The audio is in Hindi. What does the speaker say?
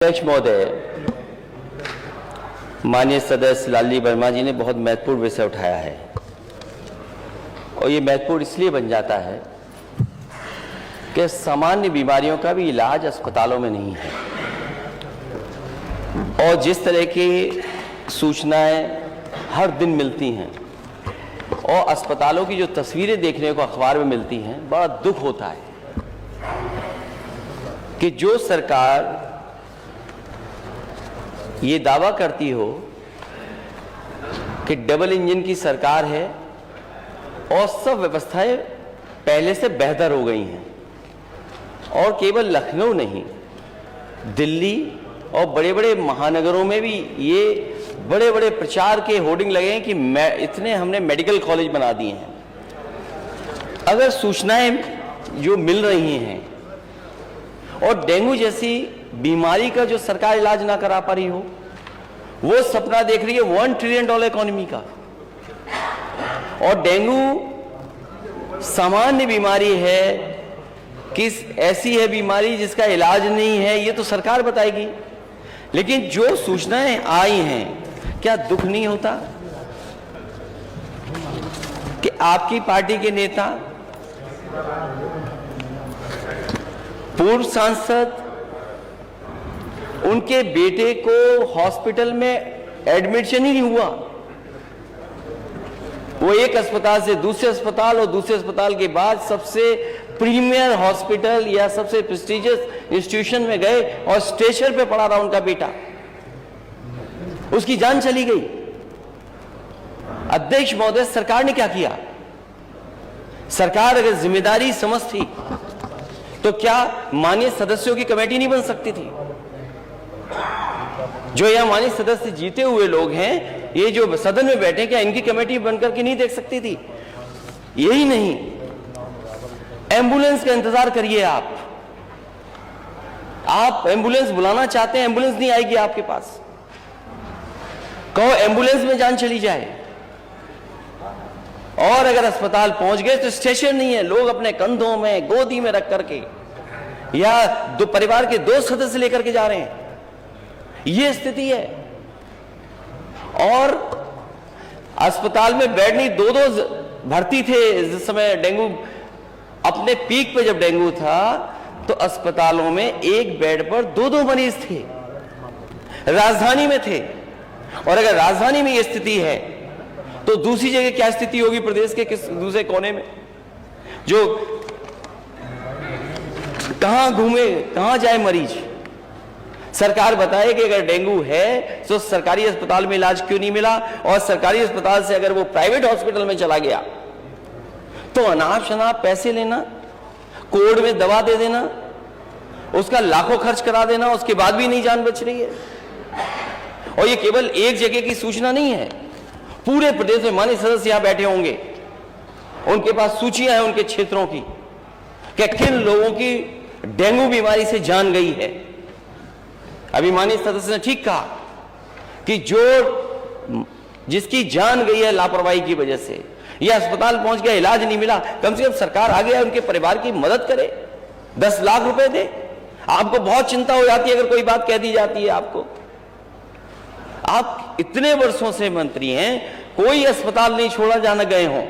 अध्यक्ष महोदय, माननीय सदस्य लालजी वर्मा जी ने बहुत महत्वपूर्ण विषय उठाया है और ये महत्वपूर्ण इसलिए बन जाता है कि सामान्य बीमारियों का भी इलाज अस्पतालों में नहीं है और जिस तरह की सूचनाएं हर दिन मिलती हैं और अस्पतालों की जो तस्वीरें देखने को अखबार में मिलती हैं, बड़ा दुख होता है कि जो सरकार ये दावा करती हो कि डबल इंजन की सरकार है और सब व्यवस्थाएं पहले से बेहतर हो गई हैं और केवल लखनऊ नहीं, दिल्ली और बड़े बड़े महानगरों में भी ये बड़े बड़े प्रचार के होर्डिंग लगे हैं कि इतने हमने मेडिकल कॉलेज बना दिए हैं। अगर सूचनाएं जो मिल रही हैं और डेंगू जैसी बीमारी का जो सरकार इलाज ना करा पा रही हो, वो सपना देख रही है $1 ट्रिलियन इकोनॉमी का, और डेंगू सामान्य बीमारी है कि ऐसी है बीमारी जिसका इलाज नहीं है, ये तो सरकार बताएगी। लेकिन जो सूचनाएं आई हैं, क्या दुख नहीं होता कि आपकी पार्टी के नेता, पूर्व सांसद, उनके बेटे को हॉस्पिटल में एडमिशन ही नहीं हुआ, वो एक अस्पताल से दूसरे अस्पताल और दूसरे अस्पताल के बाद सबसे प्रीमियर हॉस्पिटल या सबसे प्रेस्टिजियस इंस्टीट्यूशन में गए और स्ट्रेचर पे पड़ा रहा उनका बेटा, उसकी जान चली गई। अध्यक्ष महोदय, सरकार ने क्या किया? सरकार अगर जिम्मेदारी समझती तो क्या माननीय सदस्यों की कमेटी नहीं बन सकती थी? जो यहां माननीय सदस्य जीते हुए लोग हैं, ये जो सदन में बैठे, क्या इनकी कमेटी बनकर के नहीं देख सकती थी? यही नहीं, एम्बुलेंस का इंतजार करिए। आप एम्बुलेंस बुलाना चाहते हैं, एम्बुलेंस नहीं आएगी आपके पास। कहो एम्बुलेंस में जान चली जाए, और अगर अस्पताल पहुंच गए तो स्टेशन नहीं है, लोग अपने कंधों में गोदी में रख करके या दो परिवार के 2 सदस्य लेकर के जा रहे हैं। ये स्थिति है। और अस्पताल में बेड नहीं, 2-2 भर्ती थे जिस समय डेंगू अपने पीक पे, जब डेंगू था तो अस्पतालों में एक बेड पर 2-2 मरीज थे, राजधानी में थे। और अगर राजधानी में ये स्थिति है तो दूसरी जगह क्या स्थिति होगी प्रदेश के किस दूसरे कोने में? जो कहां घूमे, कहां जाए मरीज? सरकार बताए कि अगर डेंगू है तो सरकारी अस्पताल में इलाज क्यों नहीं मिला, और सरकारी अस्पताल से अगर वो प्राइवेट हॉस्पिटल में चला गया तो अनाप शनाप पैसे लेना, कोड में दवा दे देना, उसका लाखों खर्च करा देना, उसके बाद भी नहीं जान बच रही है। और ये केवल एक जगह की सूचना नहीं है, पूरे प्रदेश में माननीय सदस्य यहां बैठे होंगे, उनके पास सूचियां हैं उनके क्षेत्रों की कि किन लोगों की डेंगू बीमारी से जान गई है। अभी माननीय सदस्य ने ठीक कहा कि जो जिसकी जान गई है लापरवाही की वजह से, यह अस्पताल पहुंच गया, इलाज नहीं मिला, कम से कम सरकार आ गया उनके परिवार की मदद करे, 10 लाख रुपए दे। आपको बहुत चिंता हो जाती है अगर कोई बात कह दी जाती है आपको। आप इतने वर्षों से मंत्री हैं, कोई अस्पताल नहीं छोड़ा जहां न गए हों।